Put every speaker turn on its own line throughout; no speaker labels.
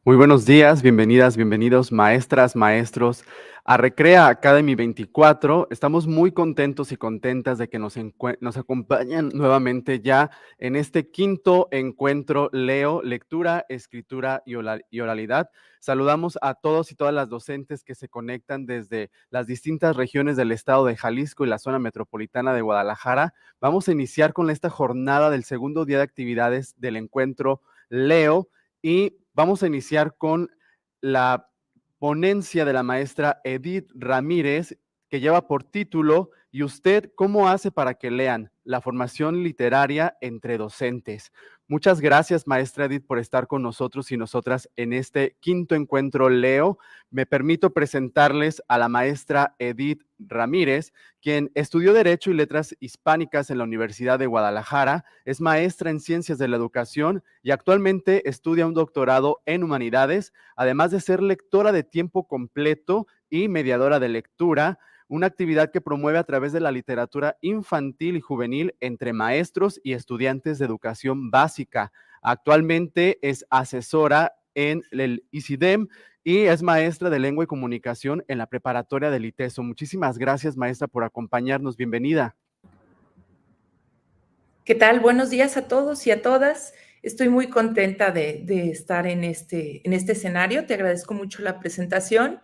Muy buenos días, bienvenidas, bienvenidos, maestras, maestros, a Recrea Academy 24. Estamos muy contentos y contentas de que nos acompañan nuevamente ya en este quinto encuentro Leo, lectura, escritura y oralidad. Saludamos a todos y todas las docentes que se conectan desde las distintas regiones del estado de Jalisco y la zona metropolitana de Guadalajara. Vamos a iniciar con esta jornada del segundo día de actividades del encuentro Leo. Y vamos a iniciar con la ponencia de la maestra Edith Ramírez, que lleva por título ¿Y usted cómo hace para que lean? La formación literaria entre docentes. Muchas gracias, maestra Edith, por estar con nosotros y nosotras en este quinto encuentro Leo. Me permito presentarles a la maestra Edith Ramírez, quien estudió Derecho y Letras Hispánicas en la Universidad de Guadalajara, es maestra en Ciencias de la Educación y actualmente estudia un doctorado en Humanidades, además de ser lectora de tiempo completo y mediadora de lectura, una actividad que promueve a través de la literatura infantil y juvenil entre maestros y estudiantes de educación básica. Actualmente es asesora en el ICIDEM y es maestra de lengua y comunicación en la preparatoria del ITESO. Muchísimas gracias, maestra, por acompañarnos. Bienvenida.
¿Qué tal? Buenos días a todos y a todas. Estoy muy contenta de estar en este escenario. Te agradezco mucho la presentación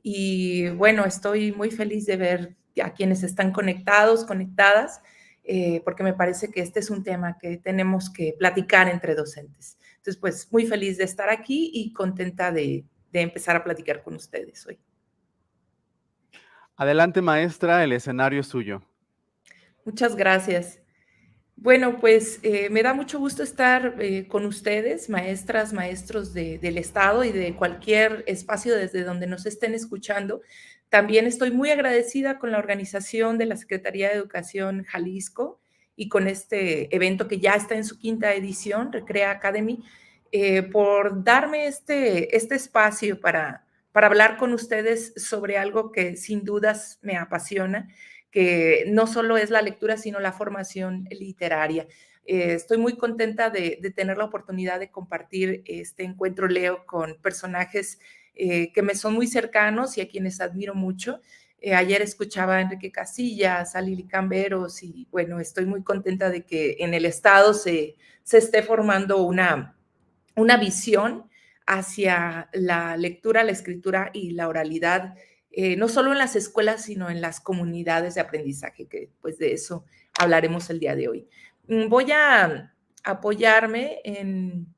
y bueno, estoy muy feliz de ver a quienes están conectados, conectadas, porque me parece que este es un tema que tenemos que platicar entre docentes. Entonces, pues muy feliz de estar aquí y contenta de empezar a platicar con ustedes hoy.
Adelante, maestra, el escenario es suyo.
Muchas gracias. Bueno, pues me da mucho gusto estar con ustedes, maestras, maestros del Estado y de cualquier espacio desde donde nos estén escuchando. También estoy muy agradecida con la organización de la Secretaría de Educación Jalisco y con este evento que ya está en su quinta edición, Recrea Academy, por darme este espacio para hablar con ustedes sobre algo que sin dudas me apasiona, que no solo es la lectura, sino la formación literaria. Estoy muy contenta de tener la oportunidad de compartir este encuentro Leo con personajes que me son muy cercanos y a quienes admiro mucho. Ayer escuchaba a Enrique Casillas, a Lili Camberos y bueno, estoy muy contenta de que en el Estado se esté formando una visión hacia la lectura, la escritura y la oralidad, no solo en las escuelas, sino en las comunidades de aprendizaje, que pues de eso hablaremos el día de hoy. Voy a apoyarme en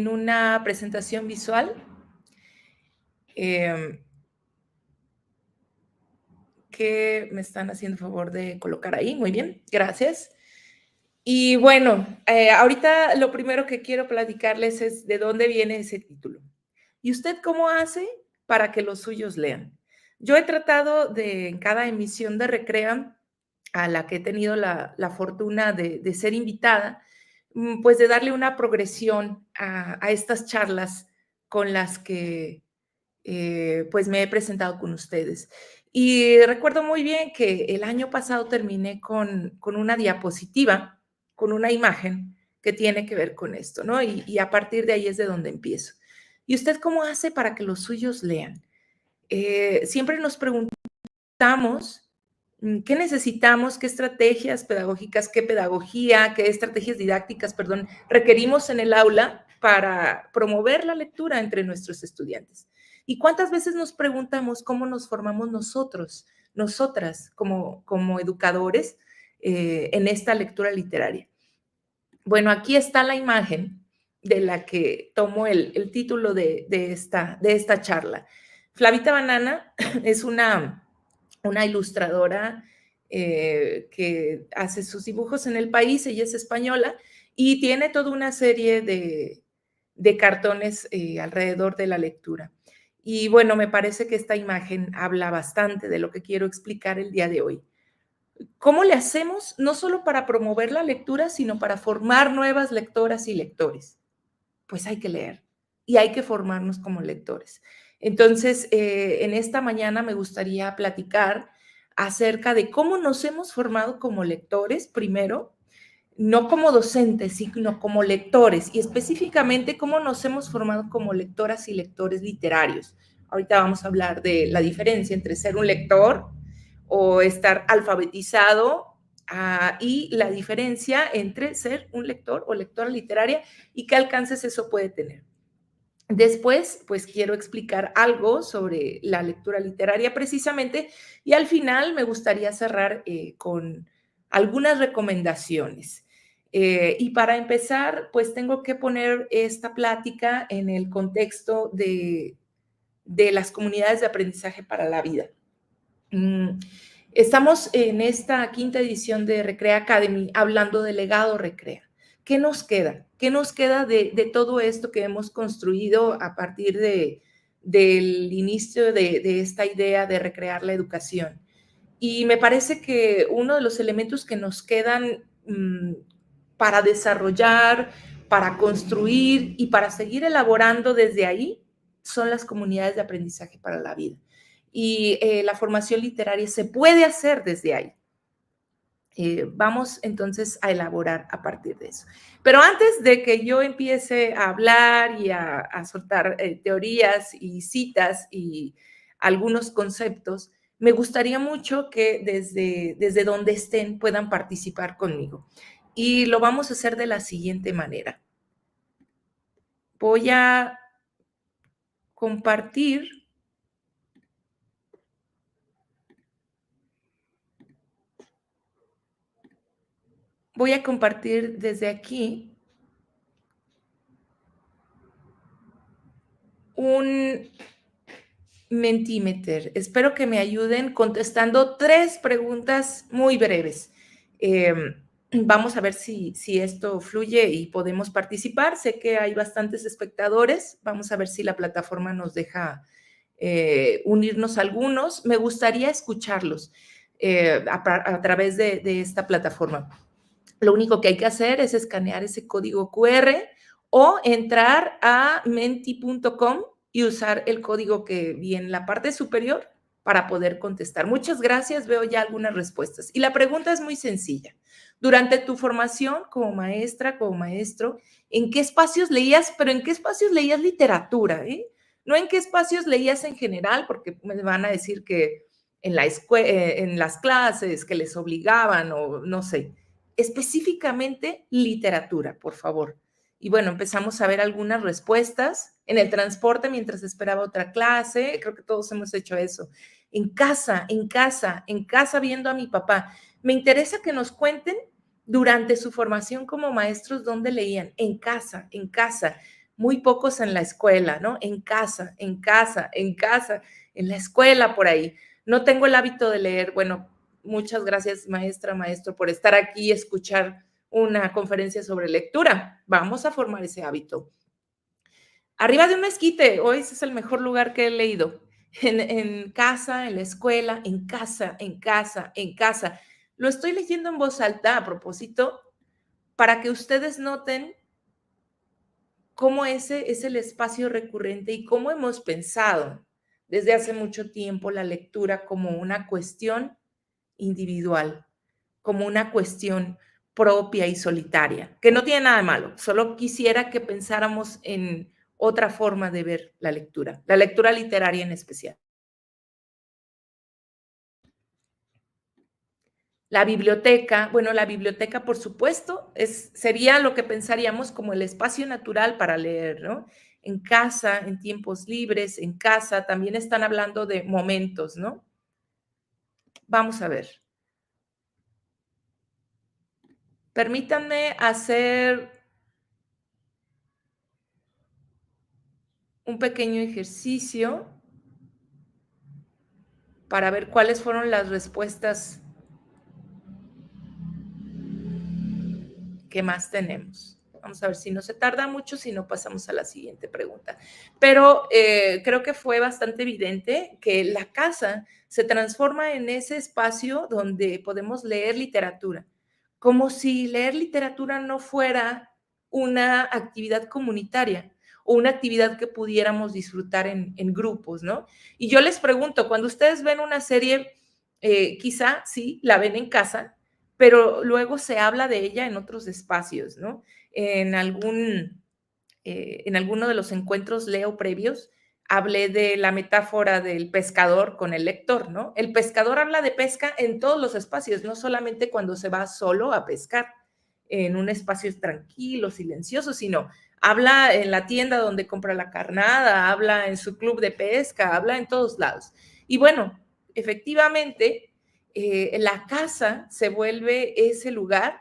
una presentación visual que me están haciendo favor de colocar ahí. Muy bien, gracias. Y bueno, ahorita lo primero que quiero platicarles es de dónde viene ese título. ¿Y usted cómo hace para que los suyos lean? Yo he tratado de, en cada emisión de Recrea, a la que he tenido la fortuna de ser invitada, pues de darle una progresión a estas charlas con las que pues me he presentado con ustedes. Y recuerdo muy bien que el año pasado terminé con una diapositiva, con una imagen que tiene que ver con esto, ¿no? Y a partir de ahí es de donde empiezo. ¿Y usted cómo hace para que los suyos lean? Siempre nos preguntamos qué necesitamos, qué estrategias pedagógicas, qué pedagogía, qué estrategias didácticas, perdón, requerimos en el aula para promover la lectura entre nuestros estudiantes. ¿Y cuántas veces nos preguntamos cómo nos formamos nosotros, nosotras, como educadores en esta lectura literaria? Bueno, aquí está la imagen de la que tomo el título de esta charla. Flavita Banana es una ilustradora que hace sus dibujos en el país, ella es española y tiene toda una serie de cartones alrededor de la lectura. Y bueno, me parece que esta imagen habla bastante de lo que quiero explicar el día de hoy. ¿Cómo le hacemos no solo para promover la lectura, sino para formar nuevas lectoras y lectores? Pues hay que leer y hay que formarnos como lectores. Entonces, en esta mañana me gustaría platicar acerca de cómo nos hemos formado como lectores, primero, no como docentes, sino como lectores, y específicamente cómo nos hemos formado como lectoras y lectores literarios. Ahorita vamos a hablar de la diferencia entre ser un lector o estar alfabetizado, y la diferencia entre ser un lector o lectora literaria y qué alcances eso puede tener. Después, pues quiero explicar algo sobre la lectura literaria precisamente, y al final me gustaría cerrar con algunas recomendaciones. Y para empezar, pues tengo que poner esta plática en el contexto de las comunidades de aprendizaje para la vida. Estamos en esta quinta edición de Recrea Academy hablando de legado Recrea. ¿Qué nos queda? ¿Qué nos queda de todo esto que hemos construido a partir del inicio de esta idea de recrear la educación? Y me parece que uno de los elementos que nos quedan para desarrollar, para construir y para seguir elaborando desde ahí son las comunidades de aprendizaje para la vida. Y la formación literaria se puede hacer desde ahí. Vamos entonces a elaborar a partir de eso. Pero antes de que yo empiece a hablar y a soltar teorías y citas y algunos conceptos, me gustaría mucho que desde donde estén puedan participar conmigo. Y lo vamos a hacer de la siguiente manera. Voy a compartir desde aquí un Mentimeter. Espero que me ayuden contestando 3 preguntas muy breves. Vamos a ver si esto fluye y podemos participar. Sé que hay bastantes espectadores. Vamos a ver si la plataforma nos deja unirnos algunos. Me gustaría escucharlos a través de esta plataforma. Lo único que hay que hacer es escanear ese código QR o entrar a menti.com y usar el código que vi en la parte superior para poder contestar. Muchas gracias, veo ya algunas respuestas. Y la pregunta es muy sencilla. Durante tu formación como maestra, como maestro, ¿en qué espacios leías? Pero ¿en qué espacios leías literatura? No en qué espacios leías en general, porque me van a decir que en las clases, que les obligaban o no sé. Específicamente literatura, por favor. Y bueno, empezamos a ver algunas respuestas en el transporte mientras esperaba otra clase. Creo que todos hemos hecho eso. En casa, en casa, en casa viendo a mi papá. Me interesa que nos cuenten durante su formación como maestros dónde leían. En casa, en casa. Muy pocos en la escuela, ¿no? En casa, en casa, en casa, en la escuela por ahí. No tengo el hábito de leer. Bueno, muchas gracias, maestra, maestro, por estar aquí y escuchar una conferencia sobre lectura. Vamos a formar ese hábito. Arriba de un mezquite, hoy ese es el mejor lugar que he leído. En casa, en la escuela, en casa, en casa, en casa. Lo estoy leyendo en voz alta a propósito para que ustedes noten cómo ese es el espacio recurrente y cómo hemos pensado desde hace mucho tiempo la lectura como una cuestión individual, como una cuestión propia y solitaria, que no tiene nada de malo. Solo quisiera que pensáramos en otra forma de ver la lectura literaria en especial. La biblioteca, bueno, la biblioteca, por supuesto, sería lo que pensaríamos como el espacio natural para leer, ¿no? En casa, en tiempos libres, en casa, también están hablando de momentos, ¿no? Vamos a ver. Permítanme hacer un pequeño ejercicio para ver cuáles fueron las respuestas que más tenemos. Vamos a ver si no se tarda mucho, si no pasamos a la siguiente pregunta. Pero creo que fue bastante evidente que la casa se transforma en ese espacio donde podemos leer literatura, como si leer literatura no fuera una actividad comunitaria o una actividad que pudiéramos disfrutar en grupos, ¿no? Y yo les pregunto, cuando ustedes ven una serie, quizá sí, la ven en casa, pero luego se habla de ella en otros espacios, ¿no? En alguno de los encuentros Leo previos, hablé de la metáfora del pescador con el lector, ¿no? El pescador habla de pesca en todos los espacios, no solamente cuando se va solo a pescar en un espacio tranquilo, silencioso, sino habla en la tienda donde compra la carnada, habla en su club de pesca, habla en todos lados. Y bueno, efectivamente, la casa se vuelve ese lugar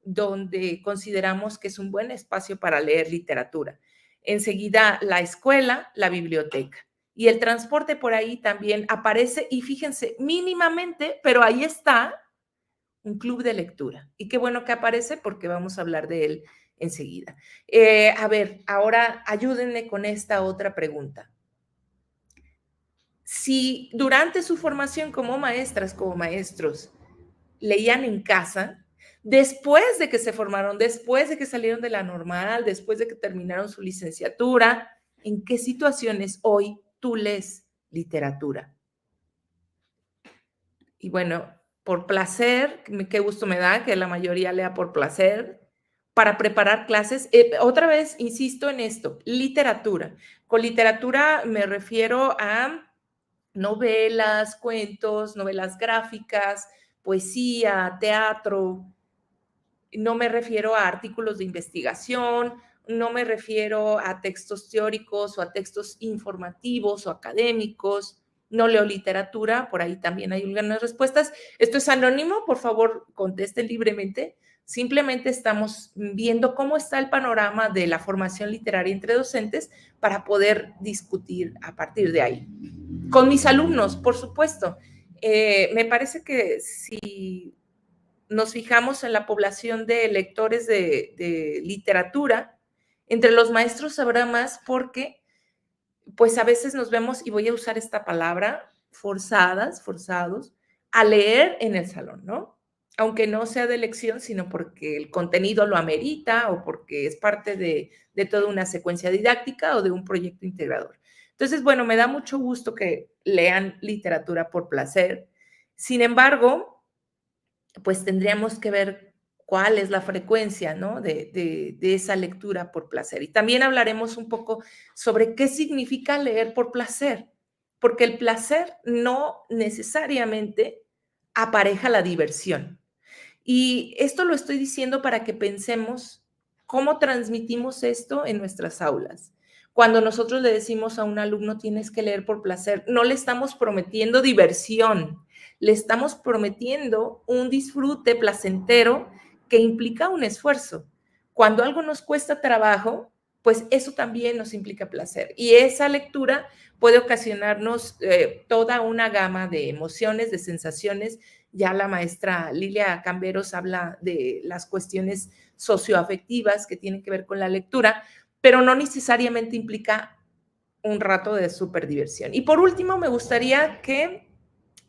donde consideramos que es un buen espacio para leer literatura. Enseguida la escuela, la biblioteca. Y el transporte por ahí también aparece y fíjense, mínimamente, pero ahí está un club de lectura. Y qué bueno que aparece porque vamos a hablar de él enseguida. A ver, ahora ayúdenme con esta otra pregunta. Si durante su formación como maestras, como maestros, leían en casa, después de que se formaron, después de que salieron de la normal, después de que terminaron su licenciatura, ¿en qué situaciones hoy tú lees literatura? Y bueno, por placer, qué gusto me da que la mayoría lea por placer, para preparar clases. Otra vez, insisto en esto, literatura. Con literatura me refiero a novelas, cuentos, novelas gráficas, poesía, teatro. No me refiero a artículos de investigación, no me refiero a textos teóricos o a textos informativos o académicos. No leo literatura, por ahí también hay algunas respuestas. Esto es anónimo, por favor, contesten libremente. Simplemente estamos viendo cómo está el panorama de la formación literaria entre docentes para poder discutir a partir de ahí. Con mis alumnos, por supuesto. Me parece que si nos fijamos en la población de lectores de literatura, entre los maestros habrá más porque, pues a veces nos vemos, y voy a usar esta palabra, forzados, a leer en el salón, ¿no? Aunque no sea de elección, sino porque el contenido lo amerita o porque es parte de toda una secuencia didáctica o de un proyecto integrador. Entonces, bueno, me da mucho gusto que lean literatura por placer. Sin embargo, pues tendríamos que ver cuál es la frecuencia, ¿no? de esa lectura por placer. Y también hablaremos un poco sobre qué significa leer por placer, porque el placer no necesariamente apareja la diversión. Y esto lo estoy diciendo para que pensemos cómo transmitimos esto en nuestras aulas. Cuando nosotros le decimos a un alumno tienes que leer por placer, no le estamos prometiendo diversión, le estamos prometiendo un disfrute placentero que implica un esfuerzo. Cuando algo nos cuesta trabajo, pues eso también nos implica placer. Y esa lectura puede ocasionarnos toda una gama de emociones, de sensaciones. Ya la maestra Lilia Camberos habla de las cuestiones socioafectivas que tienen que ver con la lectura, pero no necesariamente implica un rato de súper diversión. Y por último, me gustaría que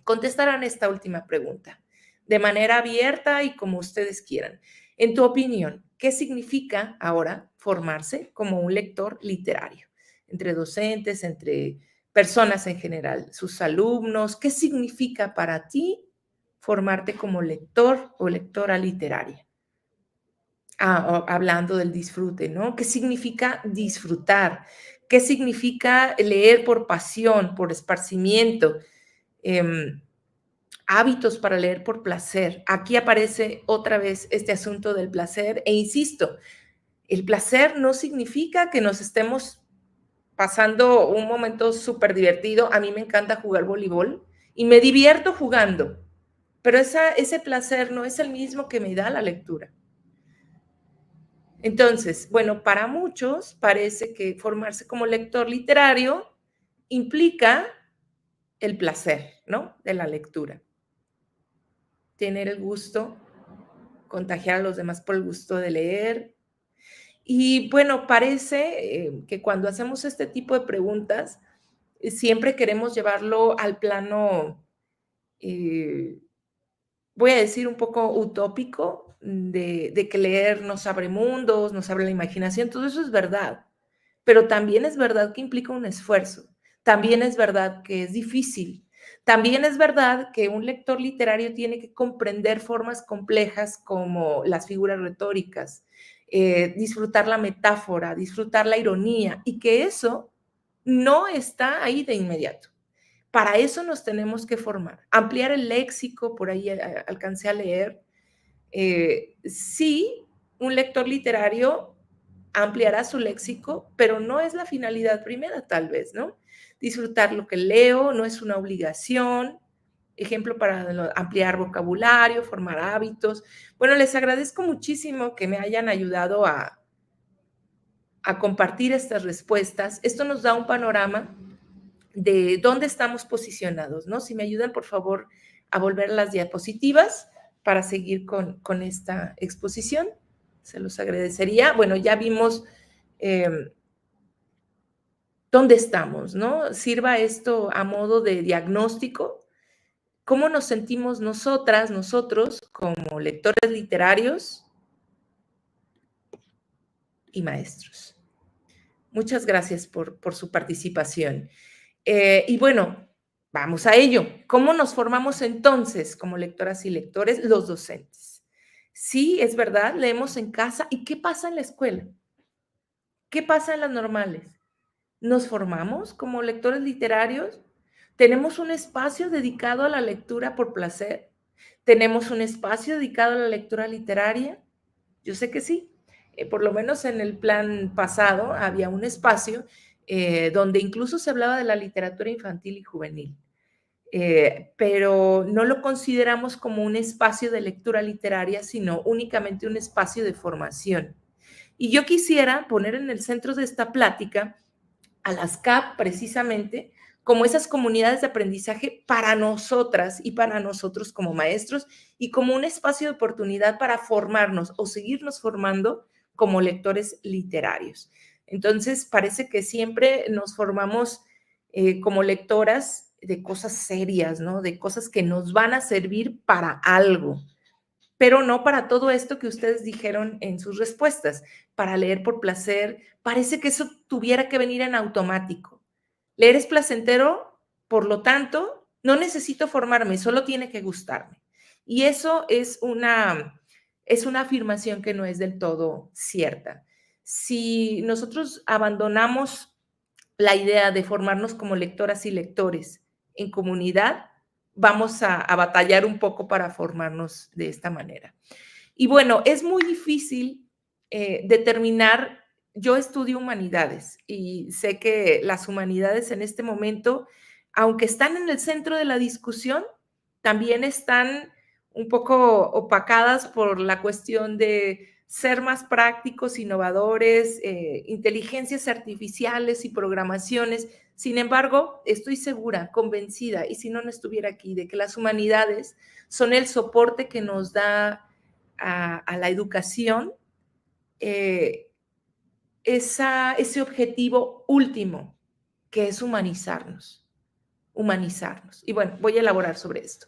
contestaran esta última pregunta de manera abierta y como ustedes quieran. En tu opinión, ¿qué significa ahora formarse como un lector literario? Entre docentes, entre personas en general, sus alumnos, ¿qué significa para ti formarte como lector o lectora literaria? Hablando del disfrute, ¿no? ¿Qué significa disfrutar? ¿Qué significa leer por pasión, por esparcimiento? Hábitos para leer por placer. Aquí aparece otra vez este asunto del placer e insisto, el placer no significa que nos estemos pasando un momento súper divertido. A mí me encanta jugar voleibol y me divierto jugando, pero ese placer no es el mismo que me da la lectura. Entonces, bueno, para muchos parece que formarse como lector literario implica el placer, ¿no? De la lectura. Tener el gusto, contagiar a los demás por el gusto de leer. Y bueno, parece que cuando hacemos este tipo de preguntas, siempre queremos llevarlo al plano, eh, voy a decir un poco utópico, de que leer nos abre mundos, nos abre la imaginación, todo eso es verdad, pero también es verdad que implica un esfuerzo, también es verdad que es difícil, También es verdad que un lector literario tiene que comprender formas complejas como las figuras retóricas, disfrutar la metáfora, disfrutar la ironía, y que eso no está ahí de inmediato. Para eso nos tenemos que formar, ampliar el léxico, por ahí alcancé a leer. Sí, un lector literario ampliará su léxico, pero no es la finalidad primera, tal vez, ¿no? Disfrutar lo que leo no es una obligación. Ejemplo para ampliar vocabulario, formar hábitos. Bueno, les agradezco muchísimo que me hayan ayudado a compartir estas respuestas. Esto nos da un panorama de dónde estamos posicionados, ¿no? Si me ayudan, por favor, a volver las diapositivas para seguir con esta exposición, se los agradecería. Bueno, ya vimos dónde estamos, ¿no? Sirva esto a modo de diagnóstico. ¿Cómo nos sentimos nosotras, nosotros, como lectores literarios y maestros? Muchas gracias por su participación. Y bueno, vamos a ello. ¿Cómo nos formamos entonces como lectoras y lectores los docentes? Sí, es verdad, leemos en casa. ¿Y qué pasa en la escuela? ¿Qué pasa en las normales? ¿Nos formamos como lectores literarios? ¿Tenemos un espacio dedicado a la lectura por placer? ¿Tenemos un espacio dedicado a la lectura literaria? Yo sé que sí. Por lo menos en el plan pasado había un espacio donde incluso se hablaba de la literatura infantil y juvenil, pero no lo consideramos como un espacio de lectura literaria, sino únicamente un espacio de formación. Y yo quisiera poner en el centro de esta plática a las CAP precisamente como esas comunidades de aprendizaje para nosotras y para nosotros como maestros y como un espacio de oportunidad para formarnos o seguirnos formando como lectores literarios. Entonces, parece que siempre nos formamos como lectoras de cosas serias, ¿no? De cosas que nos van a servir para algo, pero no para todo esto que ustedes dijeron en sus respuestas, para leer por placer. Parece que eso tuviera que venir en automático. Leer es placentero, por lo tanto, no necesito formarme, solo tiene que gustarme. Y eso es una afirmación que no es del todo cierta. Si nosotros abandonamos la idea de formarnos como lectoras y lectores en comunidad, vamos a batallar un poco para formarnos de esta manera. Y bueno, es muy difícil determinar. Yo estudio humanidades y sé que las humanidades en este momento, aunque están en el centro de la discusión, también están un poco opacadas por la cuestión de ser más prácticos, innovadores, inteligencias artificiales y programaciones. Sin embargo, estoy segura, convencida, y si no, no estuviera aquí, de que las humanidades son el soporte que nos da a la educación ese objetivo último, que es humanizarnos. Y bueno, voy a elaborar sobre esto.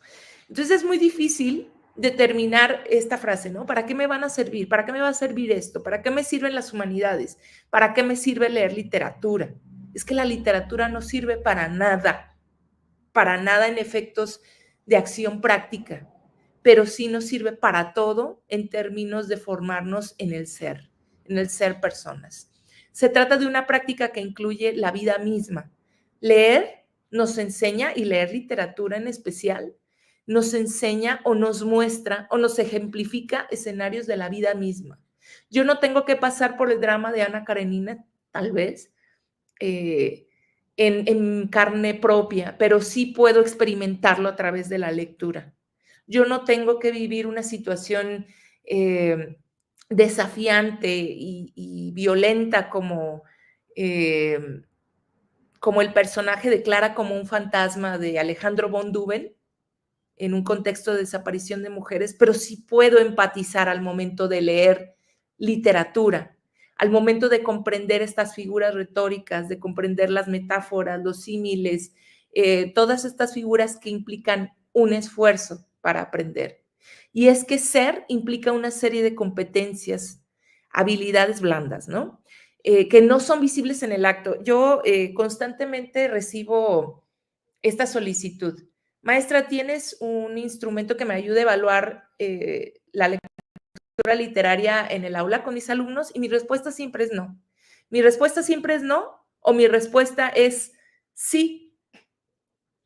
Entonces es muy difícil determinar esta frase, ¿no? ¿Para qué me van a servir? ¿Para qué me va a servir esto? ¿Para qué me sirven las humanidades? ¿Para qué me sirve leer literatura? Es que la literatura no sirve para nada en efectos de acción práctica, pero sí nos sirve para todo en términos de formarnos en el ser personas. Se trata de una práctica que incluye la vida misma. Leer nos enseña, y leer literatura en especial, nos enseña o nos muestra o nos ejemplifica escenarios de la vida misma. Yo no tengo que pasar por el drama de Ana Karenina, tal vez, en carne propia, pero sí puedo experimentarlo a través de la lectura. Yo no tengo que vivir una situación desafiante y violenta como el personaje de Clara como un fantasma de Alejandro von Duben en un contexto de desaparición de mujeres, pero sí puedo empatizar al momento de leer literatura, al momento de comprender estas figuras retóricas, de comprender las metáforas, los símiles, todas estas figuras que implican un esfuerzo para aprender. Y es que ser implica una serie de competencias, habilidades blandas, ¿no? Que no son visibles en el acto. Yo constantemente recibo esta solicitud. Maestra, ¿tienes un instrumento que me ayude a evaluar la lectura literaria en el aula con mis alumnos? Y mi respuesta siempre es no. Mi respuesta siempre es no, o mi respuesta es sí.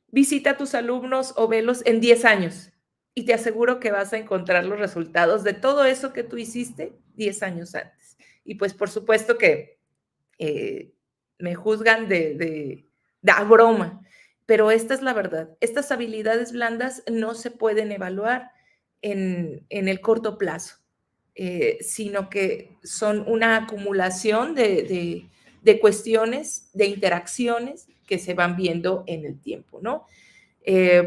Visita a tus alumnos o velos en 10 años y te aseguro que vas a encontrar los resultados de todo eso que tú hiciste 10 años antes. Y pues por supuesto que me juzgan de broma, pero esta es la verdad. Estas habilidades blandas no se pueden evaluar en el corto plazo, sino que son una acumulación de cuestiones, de interacciones que se van viendo en el tiempo, ¿no?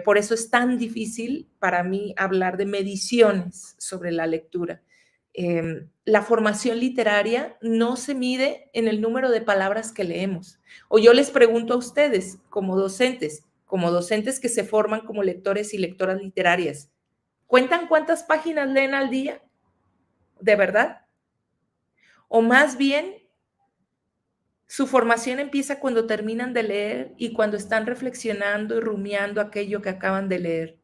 Por eso es tan difícil para mí hablar de mediciones sobre la lectura. La formación literaria no se mide en el número de palabras que leemos. O yo les pregunto a ustedes, como docentes que se forman como lectores y lectoras literarias, ¿cuentan cuántas páginas leen al día? ¿De verdad? O más bien, su formación empieza cuando terminan de leer y cuando están reflexionando y rumiando aquello que acaban de leer,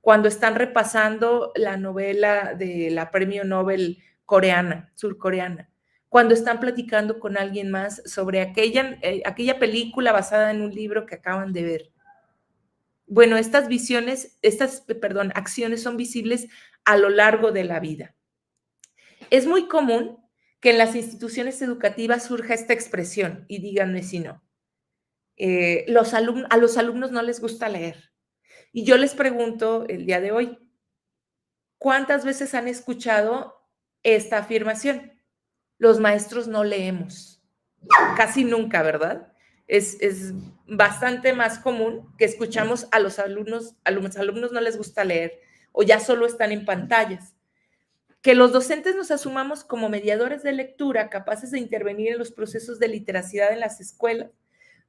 cuando están repasando la novela de la premio Nobel coreana, surcoreana, cuando están platicando con alguien más sobre aquella película basada en un libro que acaban de ver. Bueno, acciones son visibles a lo largo de la vida. Es muy común que en las instituciones educativas surja esta expresión, y díganme si no. A los alumnos no les gusta leer. Y yo les pregunto el día de hoy, ¿cuántas veces han escuchado esta afirmación? Los maestros no leemos. Casi nunca, ¿verdad? Es bastante más común que escuchamos a los alumnos no les gusta leer o ya solo están en pantallas. Que los docentes nos asumamos como mediadores de lectura capaces de intervenir en los procesos de literacidad en las escuelas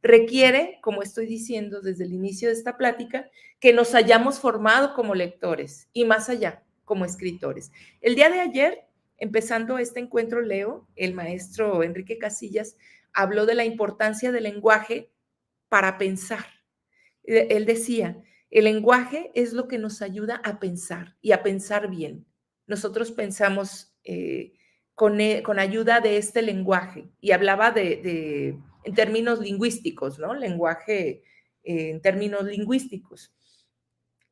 requiere, como estoy diciendo desde el inicio de esta plática, que nos hayamos formado como lectores y más allá, como escritores. El día de ayer, empezando este encuentro, Leo, el maestro Enrique Casillas, habló de la importancia del lenguaje para pensar. Él decía, el lenguaje es lo que nos ayuda a pensar y a pensar bien. Nosotros pensamos con ayuda de este lenguaje y hablaba en términos lingüísticos, ¿no? Lenguaje en términos lingüísticos.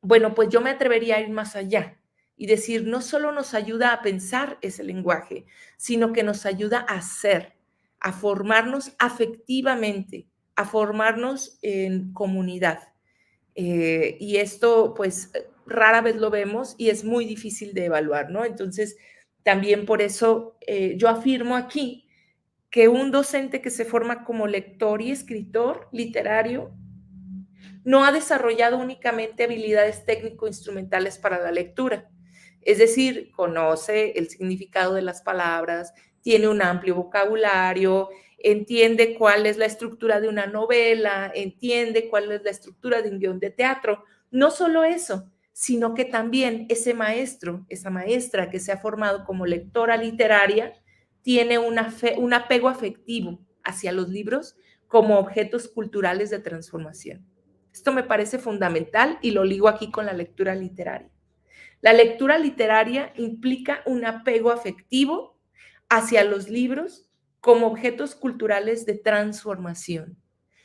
Bueno, pues yo me atrevería a ir más allá y decir, no solo nos ayuda a pensar ese lenguaje, sino que nos ayuda a ser, a formarnos afectivamente, a formarnos en comunidad. Y esto, pues, rara vez lo vemos y es muy difícil de evaluar, ¿no? Entonces, también por eso yo afirmo aquí que un docente que se forma como lector y escritor literario no ha desarrollado únicamente habilidades técnico-instrumentales para la lectura. Es decir, conoce el significado de las palabras, tiene un amplio vocabulario, entiende cuál es la estructura de una novela, entiende cuál es la estructura de un guión de teatro. No solo eso, sino que también ese maestro, esa maestra que se ha formado como lectora literaria, tiene un apego afectivo hacia los libros como objetos culturales de transformación. Esto me parece fundamental y lo ligo aquí con la lectura literaria. La lectura literaria implica un apego afectivo hacia los libros como objetos culturales de transformación.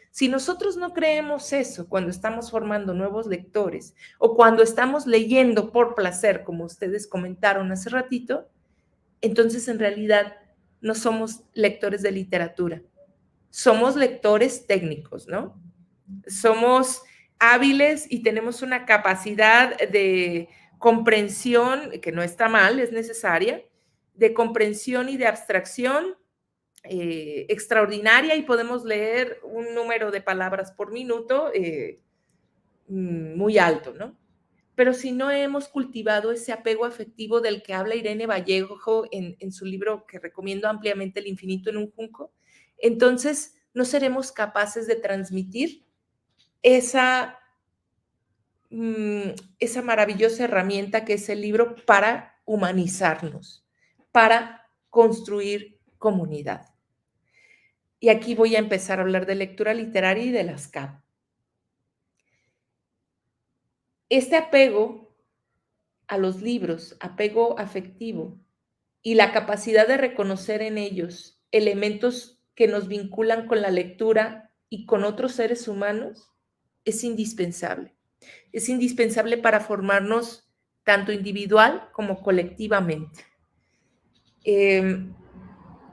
Si nosotros no creemos eso cuando estamos formando nuevos lectores o cuando estamos leyendo por placer, como ustedes comentaron hace ratito, entonces en realidad no somos lectores de literatura, somos lectores técnicos, ¿no? Somos hábiles y tenemos una capacidad de comprensión, que no está mal, es necesaria, de comprensión y de abstracción extraordinaria y podemos leer un número de palabras por minuto muy alto, ¿no? Pero si no hemos cultivado ese apego afectivo del que habla Irene Vallejo en su libro que recomiendo ampliamente, El infinito en un junco, entonces no seremos capaces de transmitir esa, esa maravillosa herramienta que es el libro para humanizarnos, para construir comunidad. Y aquí voy a empezar a hablar de lectura literaria y de las CAP. Este apego a los libros, apego afectivo y la capacidad de reconocer en ellos elementos que nos vinculan con la lectura y con otros seres humanos es indispensable. Es indispensable para formarnos tanto individual como colectivamente.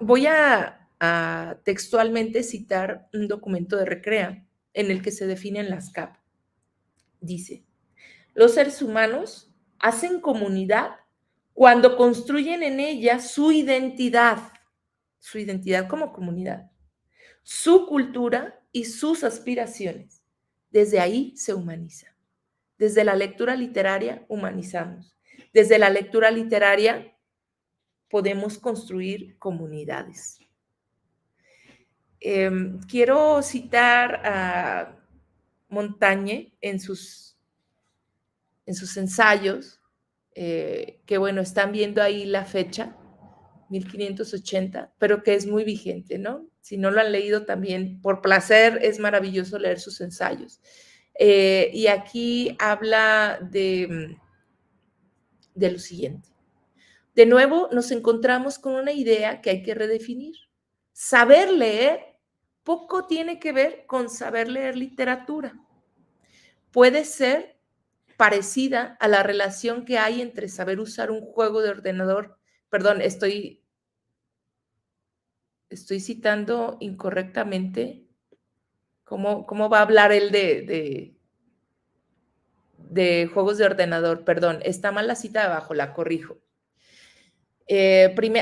Voy a textualmente citar un documento de Recrea en el que se definen las CAP. Dice: los seres humanos hacen comunidad cuando construyen en ella su identidad como comunidad, su cultura y sus aspiraciones. Desde ahí se humaniza. Desde la lectura literaria humanizamos. Desde la lectura literaria podemos construir comunidades. Quiero citar a Montaigne en sus ensayos, que bueno, están viendo ahí la fecha, 1580, pero que es muy vigente, ¿no? Si no lo han leído también, por placer, es maravilloso leer sus ensayos. Y aquí habla de lo siguiente. De nuevo, nos encontramos con una idea que hay que redefinir. Saber leer poco tiene que ver con saber leer literatura. Puede ser parecida a la relación que hay entre saber usar un juego de ordenador. Perdón, estoy citando incorrectamente. ¿Cómo va a hablar él de juegos de ordenador? Perdón, está mal la cita de abajo, la corrijo.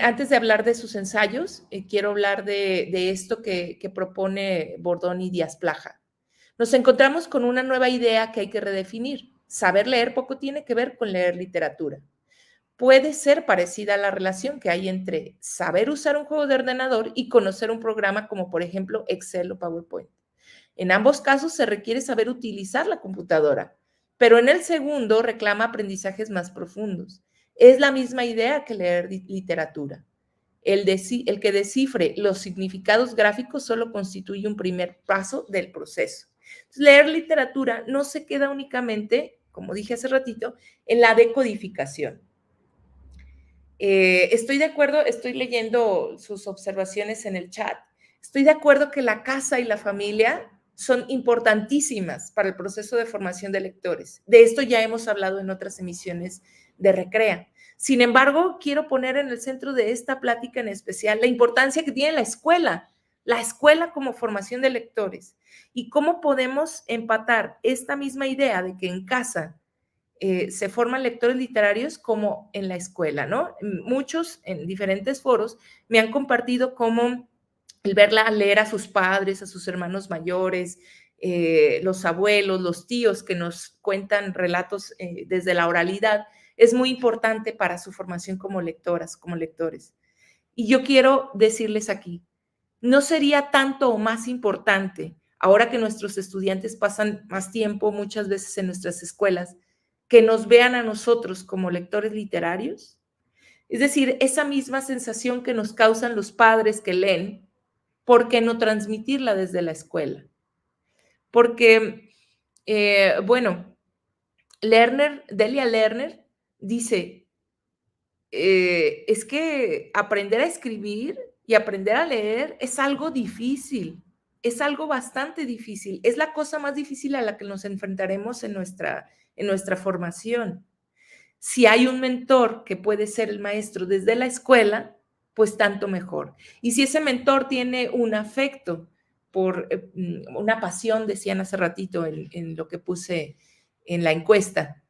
Antes de hablar de sus ensayos, quiero hablar de esto que propone Bordón y Díaz Plaja. Nos encontramos con una nueva idea que hay que redefinir. Saber leer poco tiene que ver con leer literatura. Puede ser parecida a la relación que hay entre saber usar un juego de ordenador y conocer un programa como, por ejemplo, Excel o PowerPoint. En ambos casos se requiere saber utilizar la computadora, pero en el segundo reclama aprendizajes más profundos. Es la misma idea que leer literatura. El que descifre los significados gráficos solo constituye un primer paso del proceso. Entonces, leer literatura no se queda únicamente, como dije hace ratito, en la decodificación. Estoy de acuerdo, estoy leyendo sus observaciones en el chat. Estoy de acuerdo que la casa y la familia son importantísimas para el proceso de formación de lectores. De esto ya hemos hablado en otras emisiones de Recrea. Sin embargo, quiero poner en el centro de esta plática en especial la importancia que tiene la escuela como formación de lectores y cómo podemos empatar esta misma idea de que en casa se forman lectores literarios como en la escuela, ¿no? Muchos en diferentes foros me han compartido cómo el verla leer a sus padres, a sus hermanos mayores, los abuelos, los tíos que nos cuentan relatos desde la oralidad, es muy importante para su formación como lectoras, como lectores. Y yo quiero decirles aquí, ¿no sería tanto o más importante, ahora que nuestros estudiantes pasan más tiempo muchas veces en nuestras escuelas, que nos vean a nosotros como lectores literarios? Es decir, esa misma sensación que nos causan los padres que leen, ¿por qué no transmitirla desde la escuela? Porque, bueno, Delia Lerner dice, es que aprender a escribir y aprender a leer es algo difícil, es algo bastante difícil, es la cosa más difícil a la que nos enfrentaremos en nuestra formación. Si hay un mentor que puede ser el maestro desde la escuela, pues tanto mejor. Y si ese mentor tiene un afecto por una pasión, decían hace ratito en lo que puse en la encuesta,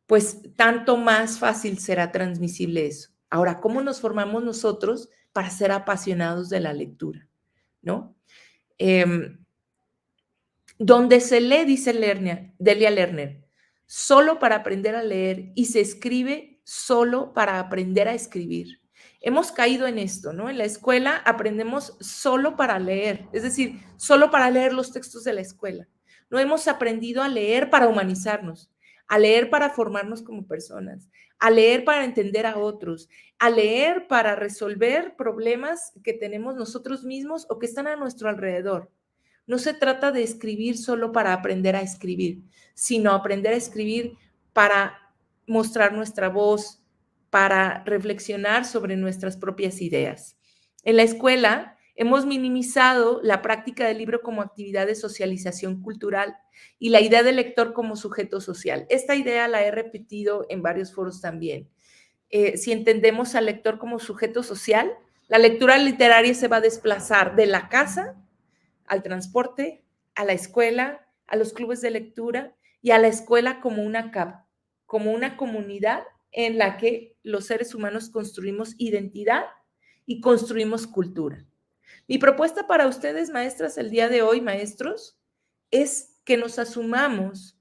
pues tanto más fácil será transmisible eso. Ahora, ¿cómo nos formamos nosotros para ser apasionados de la lectura? ¿No? Donde se lee, dice Delia Lerner, solo para aprender a leer y se escribe solo para aprender a escribir. Hemos caído en esto, ¿no? En la escuela aprendemos solo para leer, es decir, solo para leer los textos de la escuela. No hemos aprendido a leer para humanizarnos, a leer para formarnos como personas, a leer para entender a otros, a leer para resolver problemas que tenemos nosotros mismos o que están a nuestro alrededor. No se trata de escribir solo para aprender a escribir, sino aprender a escribir para mostrar nuestra voz, para reflexionar sobre nuestras propias ideas. En la escuela hemos minimizado la práctica del libro como actividad de socialización cultural y la idea del lector como sujeto social. Esta idea la he repetido en varios foros también. Si entendemos al lector como sujeto social, la lectura literaria se va a desplazar de la casa al transporte, a la escuela, a los clubes de lectura y a la escuela como como una comunidad en la que los seres humanos construimos identidad y construimos cultura. Mi propuesta para ustedes, maestras, el día de hoy, maestros, es que nos asumamos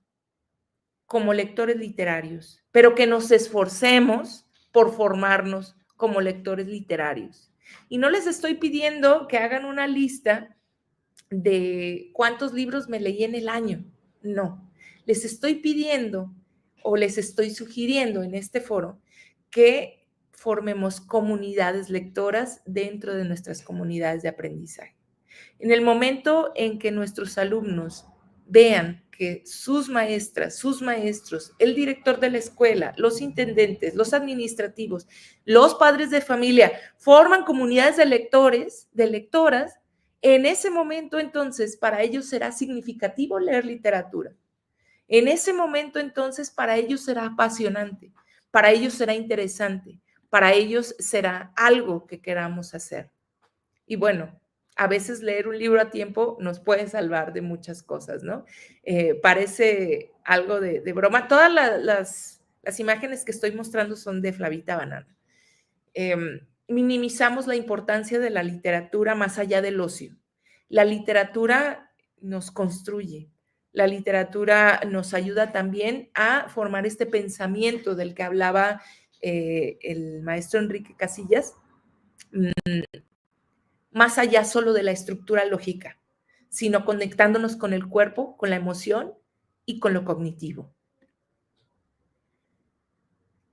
como lectores literarios, pero que nos esforcemos por formarnos como lectores literarios. Y no les estoy pidiendo que hagan una lista de cuántos libros me leí en el año. No, les estoy pidiendo o les estoy sugiriendo en este foro que formemos comunidades lectoras dentro de nuestras comunidades de aprendizaje. En el momento en que nuestros alumnos vean que sus maestras, sus maestros, el director de la escuela, los intendentes, los administrativos, los padres de familia forman comunidades de lectores, de lectoras, en ese momento entonces para ellos será significativo leer literatura. En ese momento entonces para ellos será apasionante, para ellos será interesante, para ellos será algo que queramos hacer. Y bueno, a veces leer un libro a tiempo nos puede salvar de muchas cosas, ¿no? Parece algo de broma. Todas las imágenes que estoy mostrando son de Flavita Banana. Minimizamos la importancia de la literatura más allá del ocio. La literatura nos construye. La literatura nos ayuda también a formar este pensamiento del que hablaba el maestro Enrique Casillas, más allá solo de la estructura lógica, sino conectándonos con el cuerpo, con la emoción y con lo cognitivo.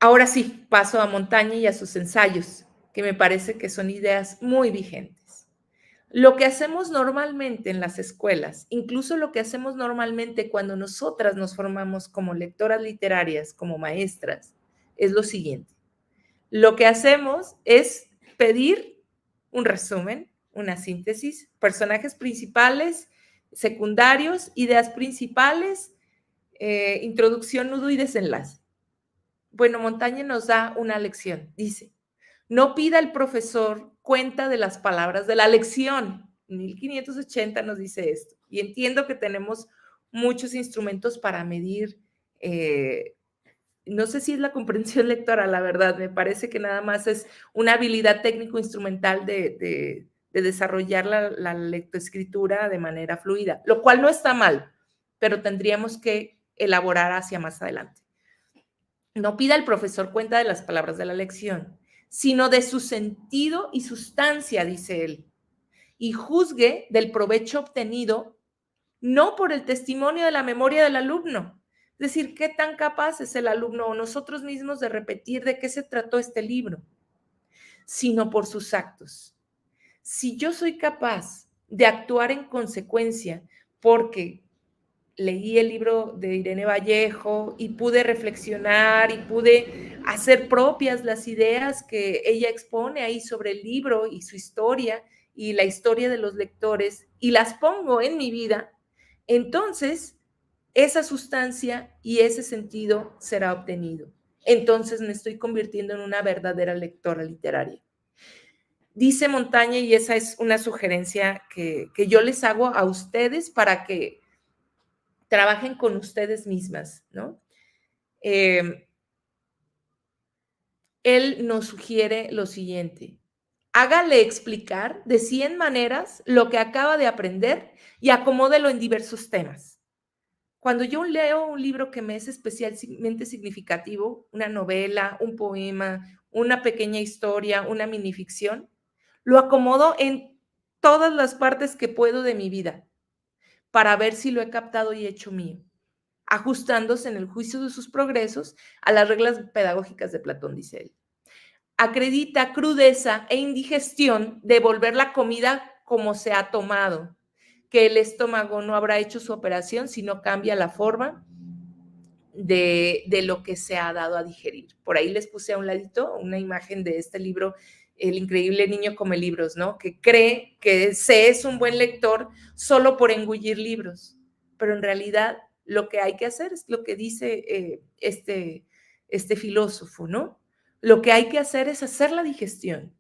Ahora sí, paso a Montaña y a sus ensayos, que me parece que son ideas muy vigentes. Lo que hacemos normalmente en las escuelas, incluso lo que hacemos normalmente cuando nosotras nos formamos como lectoras literarias, como maestras, es lo siguiente. Lo que hacemos es pedir un resumen, una síntesis, personajes principales, secundarios, ideas principales, introducción, nudo y desenlace. Bueno, Montaña nos da una lección. Dice, no pida al profesor cuenta de las palabras de la lección. 1580 nos dice esto. Y entiendo que tenemos muchos instrumentos para medir, no sé si es la comprensión lectora, la verdad, me parece que nada más es una habilidad técnico-instrumental de desarrollar la lectoescritura de manera fluida, lo cual no está mal, pero tendríamos que elaborar hacia más adelante. No pida al profesor cuenta de las palabras de la lección, sino de su sentido y sustancia, dice él, y juzgue del provecho obtenido no por el testimonio de la memoria del alumno. Es decir, qué tan capaz es el alumno o nosotros mismos de repetir de qué se trató este libro, sino por sus actos. Si yo soy capaz de actuar en consecuencia porque leí el libro de Irene Vallejo y pude reflexionar y pude hacer propias las ideas que ella expone ahí sobre el libro y su historia y la historia de los lectores y las pongo en mi vida, entonces esa sustancia y ese sentido será obtenido. Entonces me estoy convirtiendo en una verdadera lectora literaria. Dice Montaña, y esa es una sugerencia que yo les hago a ustedes para que trabajen con ustedes mismas, ¿no? Él nos sugiere lo siguiente: hágale explicar de 100 maneras lo que acaba de aprender y acomódelo en diversos temas. Cuando yo leo un libro que me es especialmente significativo, una novela, un poema, una pequeña historia, una minificción, lo acomodo en todas las partes que puedo de mi vida para ver si lo he captado y hecho mío, ajustándose en el juicio de sus progresos a las reglas pedagógicas de Platón, dice él. Acredita crudeza e indigestión de volver la comida como se ha tomado, que el estómago no habrá hecho su operación, sino cambia la forma de lo que se ha dado a digerir. Por ahí les puse a un ladito una imagen de este libro, El increíble niño come libros, ¿no? Que cree que se es un buen lector solo por engullir libros, pero en realidad lo que hay que hacer es lo que dice este filósofo, ¿no? Lo que hay que hacer es hacer la digestión.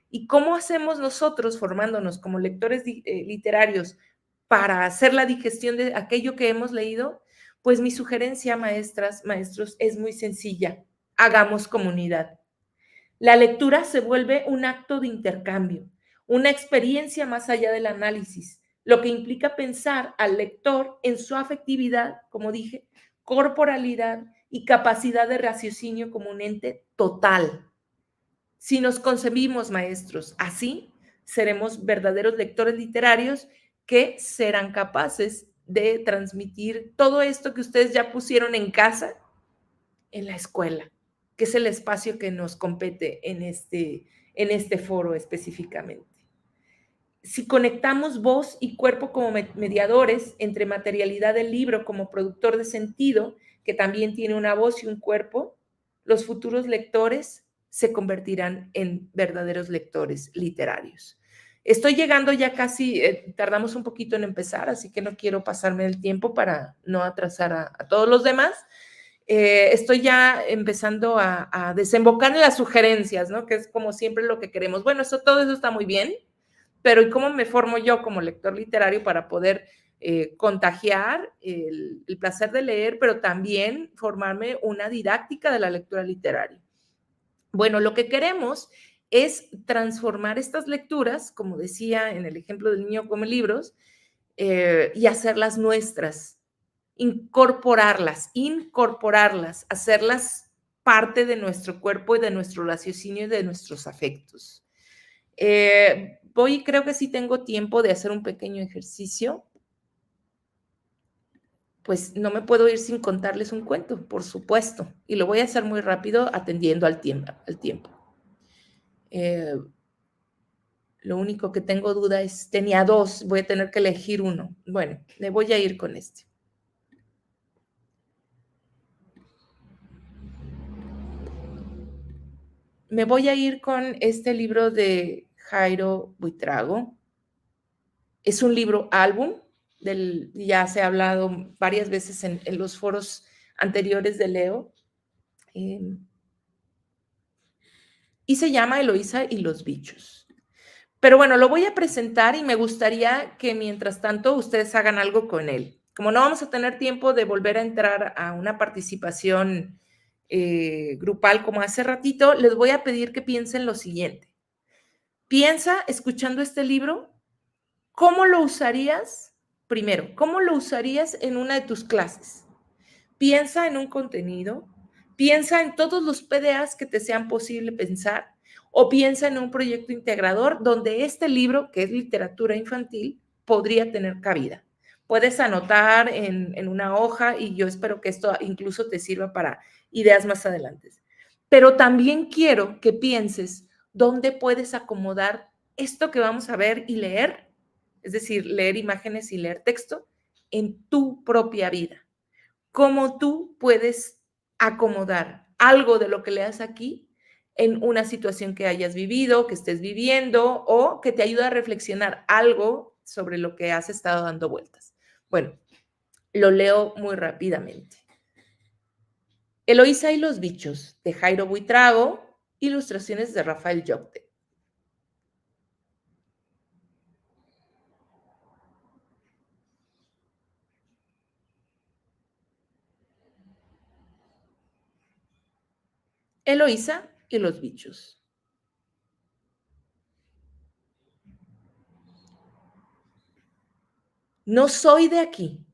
¿Y cómo hacemos nosotros, formándonos como lectores literarios, para hacer la digestión de aquello que hemos leído? Pues mi sugerencia, maestras, maestros, es muy sencilla. Hagamos comunidad. La lectura se vuelve un acto de intercambio, una experiencia más allá del análisis, lo que implica pensar al lector en su afectividad, como dije, corporalidad y capacidad de raciocinio como un ente total. Si nos concebimos, maestros, así, seremos verdaderos lectores literarios que serán capaces de transmitir todo esto que ustedes ya pusieron en casa, en la escuela, que es el espacio que nos compete en este foro específicamente. Si conectamos voz y cuerpo como mediadores entre materialidad del libro como productor de sentido, que también tiene una voz y un cuerpo, los futuros lectores se convertirán en verdaderos lectores literarios. Estoy llegando ya casi, tardamos un poquito en empezar, así que no quiero pasarme el tiempo para no atrasar a todos los demás. Estoy ya empezando a desembocar en las sugerencias, ¿no? Que es como siempre lo que queremos. Bueno, todo eso está muy bien, pero ¿y cómo me formo yo como lector literario para poder contagiar el placer de leer, pero también formarme una didáctica de la lectura literaria? Bueno, lo que queremos es transformar estas lecturas, como decía en el ejemplo del niño come libros, y hacerlas nuestras, incorporarlas, hacerlas parte de nuestro cuerpo y de nuestro raciocinio y de nuestros afectos. Creo que sí tengo tiempo de hacer un pequeño ejercicio. Pues no me puedo ir sin contarles un cuento, por supuesto, y lo voy a hacer muy rápido atendiendo al tiempo. Lo único que tengo duda es, tenía dos, voy a tener que elegir uno. Bueno, me voy a ir con este. Me voy a ir con este libro de Jairo Buitrago. Es un libro álbum, ya se ha hablado varias veces en los foros anteriores de Leo. Y se llama Eloísa y los bichos. Pero bueno, lo voy a presentar y me gustaría que mientras tanto ustedes hagan algo con él. Como no vamos a tener tiempo de volver a entrar a una participación grupal como hace ratito, les voy a pedir que piensen lo siguiente. Piensa, escuchando este libro, ¿cómo lo usarías? Primero, ¿cómo lo usarías en una de tus clases? Piensa en un contenido, piensa en todos los PDAs que te sean posible pensar, o piensa en un proyecto integrador donde este libro, que es literatura infantil, podría tener cabida. Puedes anotar en una hoja y yo espero que esto incluso te sirva para ideas más adelante. Pero también quiero que pienses dónde puedes acomodar esto que vamos a ver y leer, es decir, leer imágenes y leer texto, en tu propia vida. Cómo tú puedes acomodar algo de lo que leas aquí en una situación que hayas vivido, que estés viviendo o que te ayude a reflexionar algo sobre lo que has estado dando vueltas. Bueno, lo leo muy rápidamente. Eloísa y los bichos, de Jairo Buitrago, ilustraciones de Rafael Llopte. Eloísa y los bichos. No soy de aquí.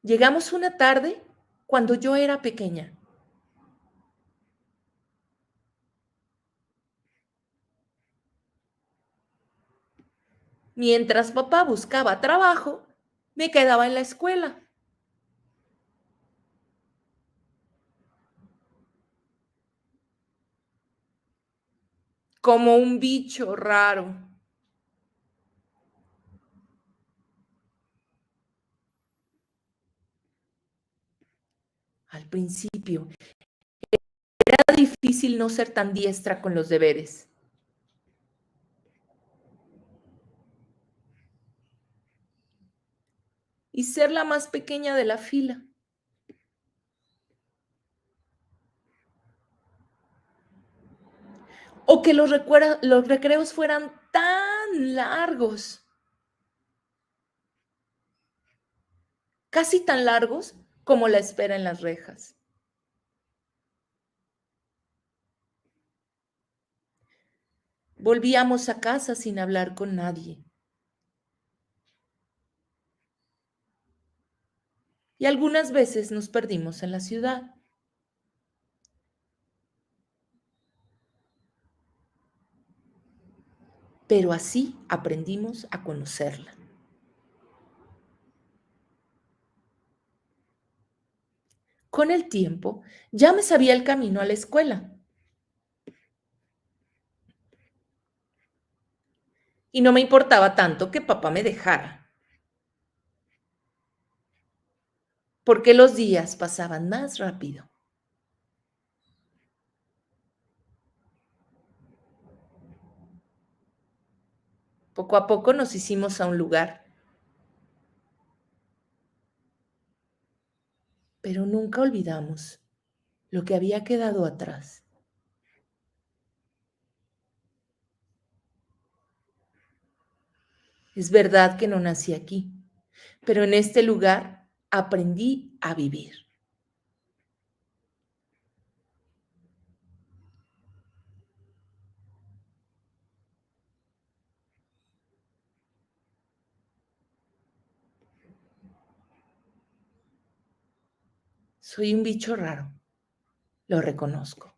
Llegamos una tarde cuando yo era pequeña. Mientras papá buscaba trabajo, me quedaba en la escuela. como un bicho raro. Al principio era difícil no ser tan diestra con los deberes. Y ser la más pequeña de la fila. O que los recreos fueran tan largos, casi tan largos como la espera en las rejas. Volvíamos a casa sin hablar con nadie. Y algunas veces nos perdimos en la ciudad. Pero así aprendimos a conocerla. Con el tiempo, ya me sabía el camino a la escuela. Y no me importaba tanto que papá me dejara, porque los días pasaban más rápido. Poco a poco nos hicimos a un lugar, pero nunca olvidamos lo que había quedado atrás. Es verdad que no nací aquí, pero en este lugar aprendí a vivir. Soy un bicho raro, lo reconozco.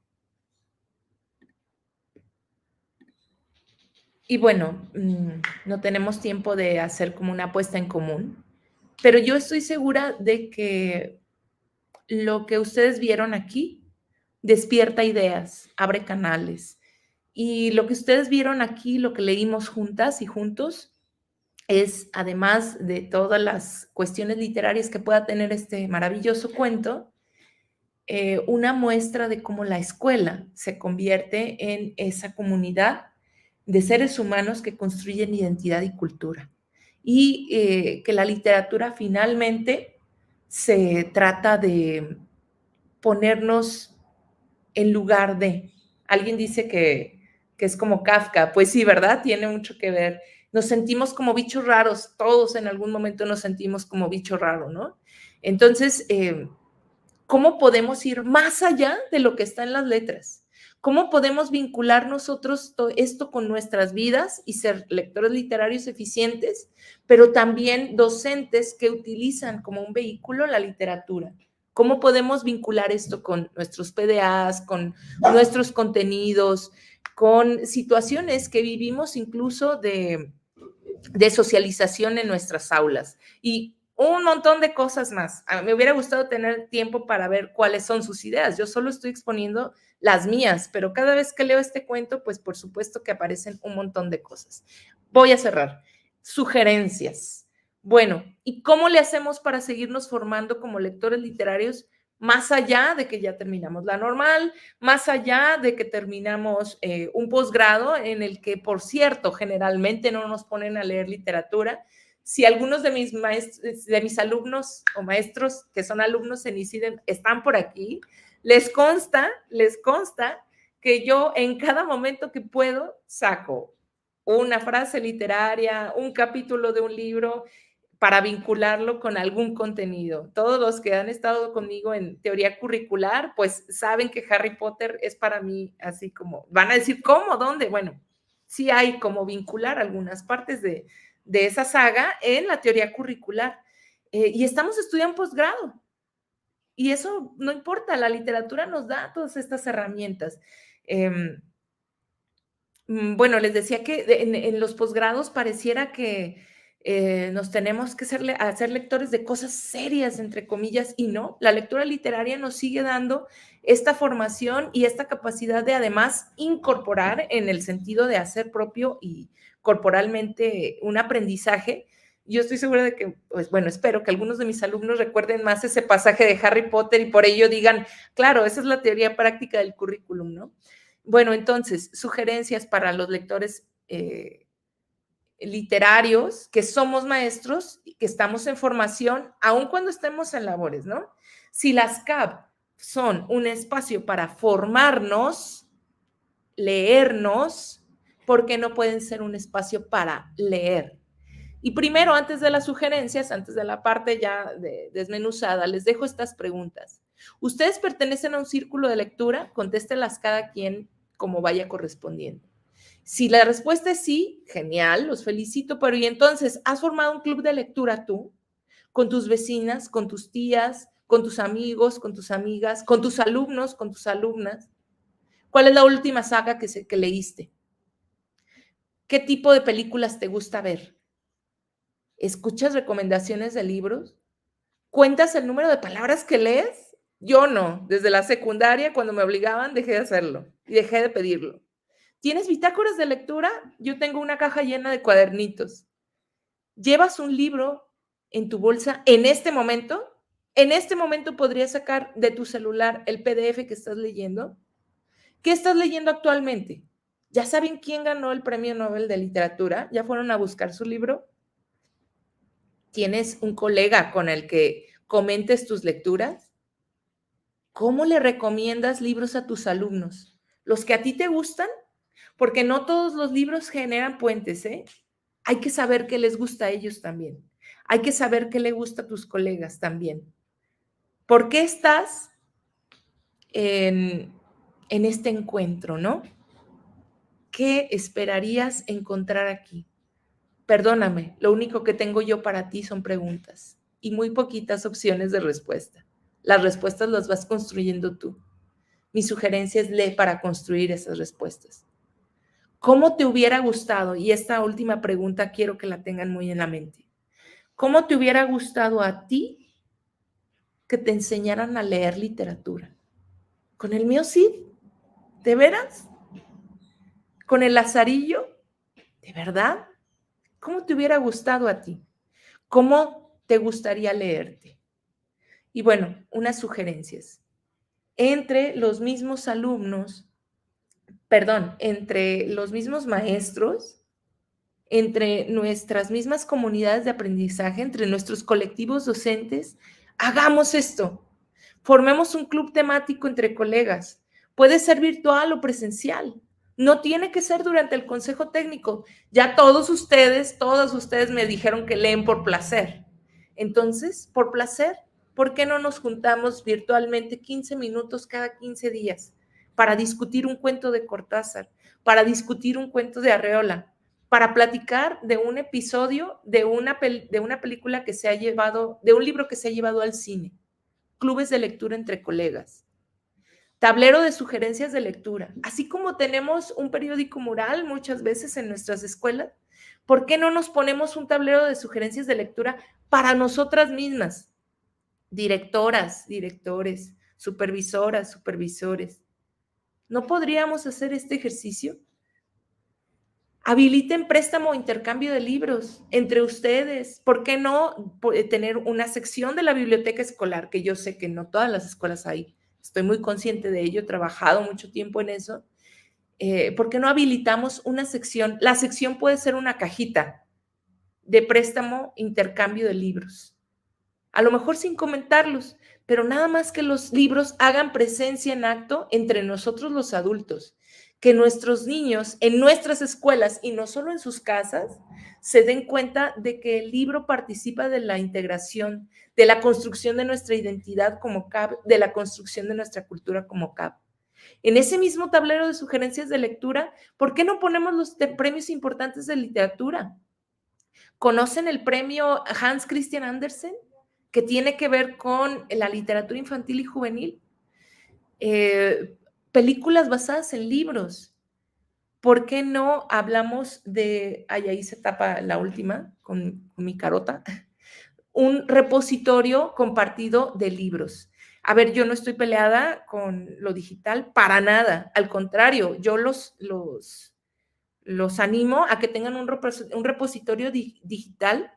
Y bueno, no tenemos tiempo de hacer como una apuesta en común, pero yo estoy segura de que lo que ustedes vieron aquí despierta ideas, abre canales. Y lo que ustedes vieron aquí, lo que leímos juntas y juntos, es, además de todas las cuestiones literarias que pueda tener este maravilloso cuento, una muestra de cómo la escuela se convierte en esa comunidad de seres humanos que construyen identidad y cultura. Y que la literatura finalmente se trata de ponernos en lugar de. Alguien dice que es como Kafka, pues sí, ¿verdad? Tiene mucho que ver. Nos sentimos como bichos raros, todos en algún momento nos sentimos como bicho raro, ¿no? Entonces, ¿cómo podemos ir más allá de lo que está en las letras? ¿Cómo podemos vincular nosotros esto con nuestras vidas y ser lectores literarios eficientes, pero también docentes que utilizan como un vehículo la literatura? ¿Cómo podemos vincular esto con nuestros PDAs, con nuestros contenidos, con situaciones que vivimos incluso de socialización en nuestras aulas? Y un montón de cosas más. Me hubiera gustado tener tiempo para ver cuáles son sus ideas. Yo solo estoy exponiendo las mías, pero cada vez que leo este cuento, pues por supuesto que aparecen un montón de cosas. Voy a cerrar. Sugerencias. Bueno, ¿y cómo le hacemos para seguirnos formando como lectores literarios más allá de que ya terminamos la normal, más allá de que terminamos un posgrado en el que, por cierto, generalmente no nos ponen a leer literatura? Si algunos de mis alumnos o maestros que son alumnos en ICIDEM están por aquí, les consta que yo en cada momento que puedo saco una frase literaria, un capítulo de un libro para vincularlo con algún contenido. Todos los que han estado conmigo en teoría curricular, pues saben que Harry Potter es para mí así como, van a decir, ¿cómo? ¿Dónde? Bueno, sí hay como vincular algunas partes de esa saga en la teoría curricular. Y estamos estudiando posgrado. Y eso no importa, la literatura nos da todas estas herramientas. Bueno, les decía que en los posgrados pareciera que nos tenemos que hacer lectores de cosas serias, entre comillas, y no, la lectura literaria nos sigue dando esta formación y esta capacidad de además incorporar en el sentido de hacer propio y corporalmente un aprendizaje. Yo estoy segura de que, pues bueno, espero que algunos de mis alumnos recuerden más ese pasaje de Harry Potter y por ello digan, claro, esa es la teoría práctica del currículum, ¿no? Bueno, entonces, sugerencias para los lectores literarios, que somos maestros y que estamos en formación, aun cuando estemos en labores, ¿no? Si las CAP son un espacio para formarnos, leernos, ¿por qué no pueden ser un espacio para leer? Y primero, antes de las sugerencias, antes de la parte ya desmenuzada, les dejo estas preguntas. ¿Ustedes pertenecen a un círculo de lectura? Contéstelas cada quien como vaya correspondiendo. Si la respuesta es sí, genial, los felicito, pero ¿y entonces has formado un club de lectura tú? Con tus vecinas, con tus tías, con tus amigos, con tus amigas, con tus alumnos, con tus alumnas. ¿Cuál es la última saga que leíste? ¿Qué tipo de películas te gusta ver? ¿Escuchas recomendaciones de libros? ¿Cuentas el número de palabras que lees? Yo no. Desde la secundaria, cuando me obligaban, dejé de hacerlo y dejé de pedirlo. ¿Tienes bitácoras de lectura? Yo tengo una caja llena de cuadernitos. ¿Llevas un libro en tu bolsa en este momento? ¿En este momento podrías sacar de tu celular el PDF que estás leyendo? ¿Qué estás leyendo actualmente? ¿Ya saben quién ganó el Premio Nobel de Literatura? ¿Ya fueron a buscar su libro? ¿Tienes un colega con el que comentes tus lecturas? ¿Cómo le recomiendas libros a tus alumnos? ¿Los que a ti te gustan? Porque no todos los libros generan puentes, ¿eh? Hay que saber qué les gusta a ellos también. Hay que saber qué le gusta a tus colegas también. ¿Por qué estás en este encuentro, no? ¿Qué esperarías encontrar aquí? Perdóname, lo único que tengo yo para ti son preguntas y muy poquitas opciones de respuesta. Las respuestas las vas construyendo tú. Mi sugerencia es lee para construir esas respuestas. ¿Cómo te hubiera gustado? Y esta última pregunta quiero que la tengan muy en la mente. ¿Cómo te hubiera gustado a ti que te enseñaran a leer literatura? ¿Con el mío Cid? ¿De veras? ¿Con el Lazarillo? ¿De verdad? ¿Cómo te hubiera gustado a ti? ¿Cómo te gustaría leerte? Y bueno, unas sugerencias. Entre los mismos alumnos, entre los mismos maestros, entre nuestras mismas comunidades de aprendizaje, entre nuestros colectivos docentes, hagamos esto. Formemos un club temático entre colegas. Puede ser virtual o presencial. No tiene que ser durante el consejo técnico. Ya todos ustedes me dijeron que leen por placer. Entonces, por placer, ¿por qué no nos juntamos virtualmente 15 minutos cada 15 días para discutir un cuento de Cortázar, para discutir un cuento de Arreola, para platicar de un episodio de una película que se ha llevado, de un libro que se ha llevado al cine? Clubes de lectura entre colegas, tablero de sugerencias de lectura, así como tenemos un periódico mural muchas veces en nuestras escuelas. ¿Por qué no nos ponemos un tablero de sugerencias de lectura para nosotras mismas? Directoras, directores, supervisoras, supervisores. ¿No podríamos hacer este ejercicio? Habiliten préstamo o intercambio de libros entre ustedes. ¿Por qué no tener una sección de la biblioteca escolar? Que yo sé que no todas las escuelas hay. Estoy muy consciente de ello, he trabajado mucho tiempo en eso. ¿Por qué no habilitamos una sección? La sección puede ser una cajita de préstamo, intercambio de libros. A lo mejor sin comentarlos, pero nada más que los libros hagan presencia en acto entre nosotros los adultos, que nuestros niños en nuestras escuelas y no solo en sus casas se den cuenta de que el libro participa de la integración, de la construcción de nuestra identidad como CAP, de la construcción de nuestra cultura como CAP. En ese mismo tablero de sugerencias de lectura, ¿por qué no ponemos los premios importantes de literatura? ¿Conocen el premio Hans Christian Andersen, que tiene que ver con la literatura infantil y juvenil? Películas basadas en libros. ¿por qué no hablamos de, ahí se tapa la última con mi carota, un repositorio compartido de libros? A ver, yo no estoy peleada con lo digital para nada, al contrario, yo los animo a que tengan un repositorio digital,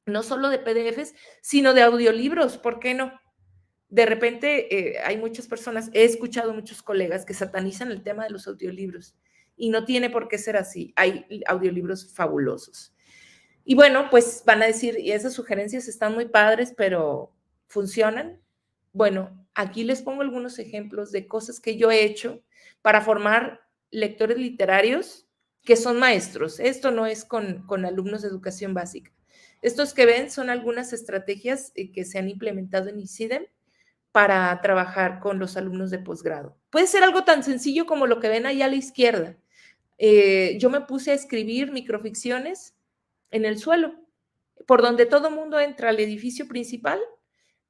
no solo de PDFs, sino de audiolibros, ¿por qué no? De repente hay muchas personas, he escuchado muchos colegas que satanizan el tema de los audiolibros y no tiene por qué ser así. Hay audiolibros fabulosos. Y bueno, pues van a decir, y esas sugerencias están muy padres, pero ¿funcionan? Bueno, aquí les pongo algunos ejemplos de cosas que yo he hecho para formar lectores literarios que son maestros. Esto no es con alumnos de educación básica. Estos que ven son algunas estrategias que se han implementado en ICIDEM para trabajar con los alumnos de posgrado. Puede ser algo tan sencillo como lo que ven ahí a la izquierda. Yo me puse a escribir microficciones en el suelo, por donde todo mundo entra al edificio principal.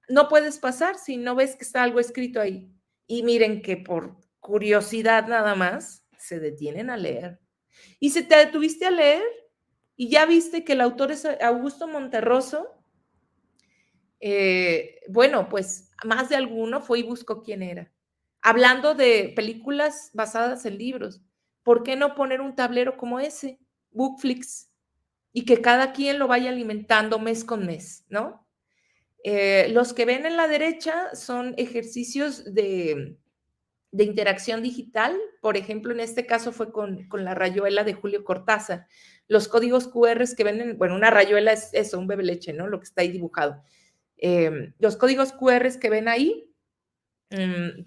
No puedes pasar si no ves que está algo escrito ahí. Y miren que por curiosidad nada más se detienen a leer. Y si te detuviste a leer y ya viste que el autor es Augusto Monterroso, bueno, pues más de alguno fue y buscó quién era. Hablando de películas basadas en libros, ¿por qué no poner un tablero como ese, Bookflix, y que cada quien lo vaya alimentando mes con mes, ¿no? Los que ven en la derecha son ejercicios de interacción digital. Por ejemplo, en este caso fue con la rayuela de Julio Cortázar. Los códigos QR que ven, bueno, una rayuela es eso, un bebe leche, ¿no? Lo que está ahí dibujado. Los códigos QR que ven ahí,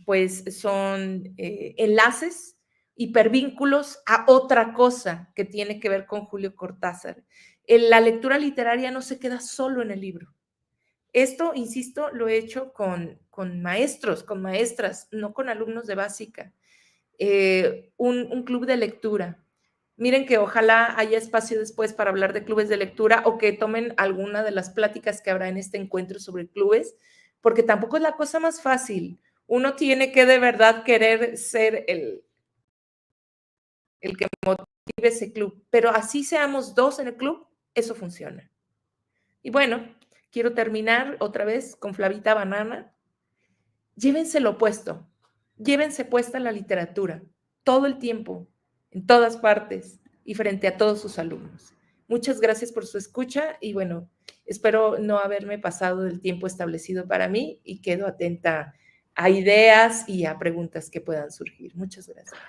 pues son enlaces, hipervínculos a otra cosa que tiene que ver con Julio Cortázar. La lectura literaria no se queda solo en el libro. Esto, insisto, lo he hecho con maestros, con maestras, no con alumnos de básica. Un club de lectura. Miren que ojalá haya espacio después para hablar de clubes de lectura o que tomen alguna de las pláticas que habrá en este encuentro sobre clubes, porque tampoco es la cosa más fácil. Uno tiene que de verdad querer ser el que motive ese club, pero así seamos dos en el club, eso funciona. Y bueno, quiero terminar otra vez con Flavita Banana. Llévense lo opuesto, llévense puesta la literatura, todo el tiempo, en todas partes y frente a todos sus alumnos. Muchas gracias por su escucha y bueno, espero no haberme pasado del tiempo establecido para mí y quedo atenta a ideas y a preguntas que puedan surgir. Muchas gracias.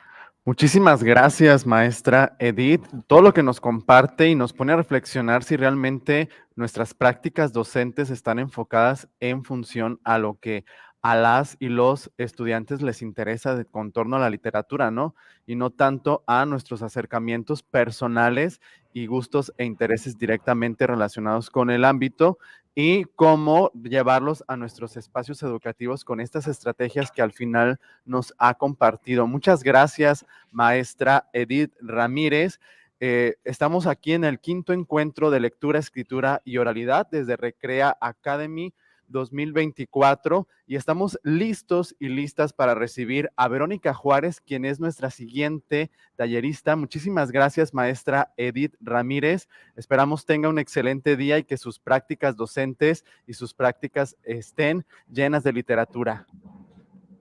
Muchísimas gracias, maestra Edith. Todo lo que nos comparte y nos pone a reflexionar si realmente nuestras prácticas docentes están enfocadas en función a lo que a las y los estudiantes les interesa de contorno a la literatura, ¿no? Y no tanto a nuestros acercamientos personales y gustos e intereses directamente relacionados con el ámbito y cómo llevarlos a nuestros espacios educativos con estas estrategias que al final nos ha compartido. Muchas gracias, maestra Edith Ramírez. Estamos aquí en el 5º encuentro de lectura, escritura y oralidad desde Recrea Academy 2024 y estamos listos y listas para recibir a Verónica Juárez, quien es nuestra siguiente tallerista. Muchísimas gracias, maestra Edith Ramírez. Esperamos tenga un excelente día y que sus prácticas docentes y sus prácticas estén llenas de literatura.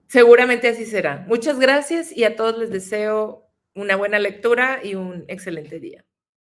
Seguramente así será. Muchas gracias y a todos les deseo una buena lectura y un excelente día.